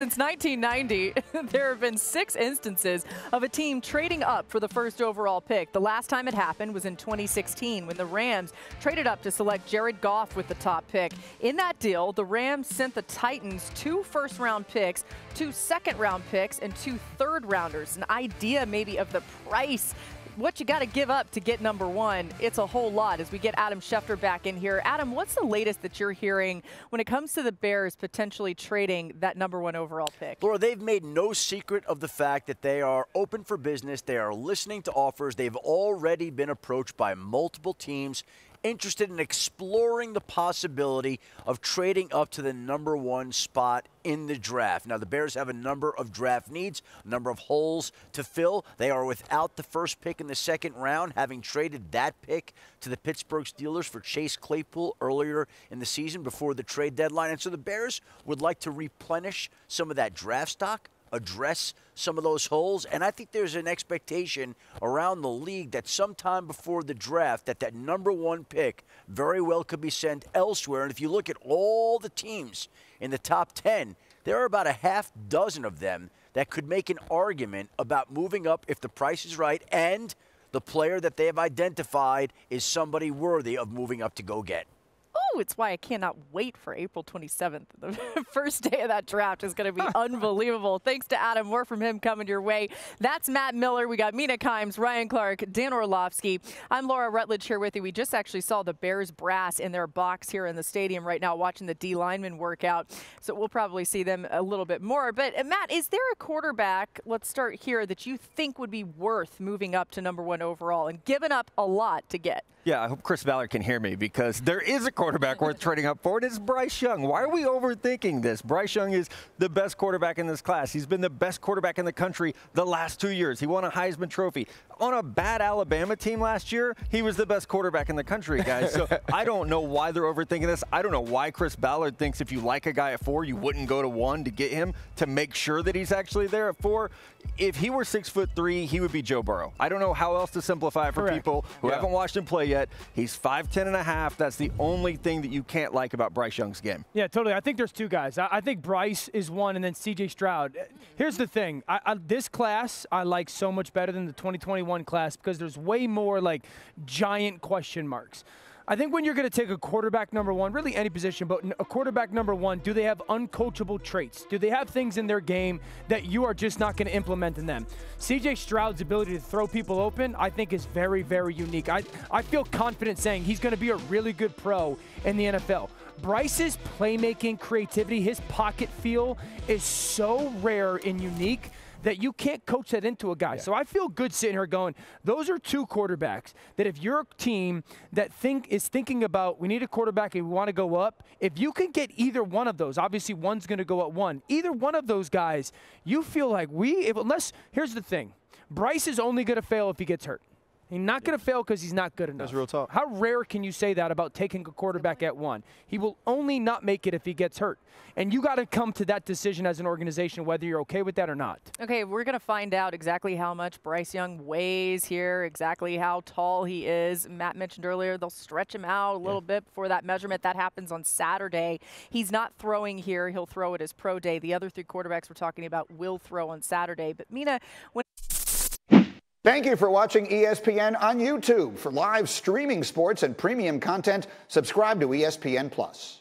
Since 1990, there have been 6 instances of a team trading up for the first overall pick. The last time it happened was in 2016 when the Rams traded up to select Jared Goff with the top pick. In that deal, the Rams sent the Titans 2 first-round picks, 2 second-round picks, and 2 third-rounders. An idea maybe of the price, what you got to give up to get number 1. It's a whole lot as we get Adam Schefter back in here. Adam, what's the latest that you're hearing when it comes to the Bears potentially trading that number 1 overall pick? Laura, they've made no secret of the fact that they are open for business. They are listening to offers. They've already been approached by multiple teams interested in exploring the possibility of trading up to the number 1 spot in the draft. Now, the Bears have a number of draft needs, a number of holes to fill. They are without the first pick in the second round, having traded that pick to the Pittsburgh Steelers for Chase Claypool earlier in the season before the trade deadline. And so the Bears would like to replenish some of that draft stock, address some of those holes, and I think there's an expectation around the league that sometime before the draft that number 1 pick very well could be sent elsewhere. And if you look at all the teams in the top 10, there are about a half dozen of them that could make an argument about moving up if the price is right and the player that they have identified is somebody worthy of moving up to go get. Oh, it's why I cannot wait for April 27th. The first day of that draft is going to be unbelievable. Thanks to Adam. More from him coming your way. That's Matt Miller. We got Mina Kimes, Ryan Clark, Dan Orlovsky. I'm Laura Rutledge here with you. We just actually saw the Bears brass in their box here in the stadium right now watching the D linemen work out. So we'll probably see them a little bit more. But Matt, is there a quarterback, let's start here, that you think would be worth moving up to number 1 overall and giving up a lot to get? Yeah, I hope Chris Ballard can hear me because there is a quarterback worth trading up for. It's Bryce Young. Why are we overthinking this? Bryce Young is the best quarterback in this class. He's been the best quarterback in the country the last 2 years. He won a Heisman Trophy. On a bad Alabama team last year, he was the best quarterback in the country, guys. So I don't know why they're overthinking this. I don't know why Chris Ballard thinks if you like a guy at 4, you wouldn't go to 1 to get him to make sure that he's actually there at 4. If he were 6'3", he would be Joe Burrow. I don't know how else to simplify it for people who haven't watched him play yet. He's 5'10 and a half. That's the only thing that you can't like about Bryce Young's game. Yeah, totally. I think there's 2 guys. I think Bryce is 1 and then C.J. Stroud. Here's the thing. This class I like so much better than the 2021 class because there's way more like giant question marks. I think when you're going to take a quarterback number 1, really any position, but a quarterback number 1, do they have uncoachable traits? Do they have things in their game that you are just not going to implement in them? C.J. Stroud's ability to throw people open, I think, is very, very unique. I feel confident saying he's going to be a really good pro in the NFL. Bryce's playmaking creativity, his pocket feel is so rare and unique that you can't coach that into a guy. Yeah. So I feel good sitting here going, those are 2 quarterbacks that if you're a team that is thinking about we need a quarterback and we want to go up, if you can get either one of those, obviously one's going to go at 1, either one of those guys, you feel like here's the thing, Bryce is only going to fail if he gets hurt. He's not going to fail because he's not good enough. That's real talk. How rare can you say that about taking a quarterback at 1? He will only not make it if he gets hurt. And you got to come to that decision as an organization whether you're okay with that or not. Okay, we're going to find out exactly how much Bryce Young weighs here, exactly how tall he is. Matt mentioned earlier they'll stretch him out a little bit before that measurement. That happens on Saturday. He's not throwing here. He'll throw at his pro day. The other 3 quarterbacks we're talking about will throw on Saturday. But Mina, Thank you for watching ESPN on YouTube. For live streaming sports and premium content, subscribe to ESPN+.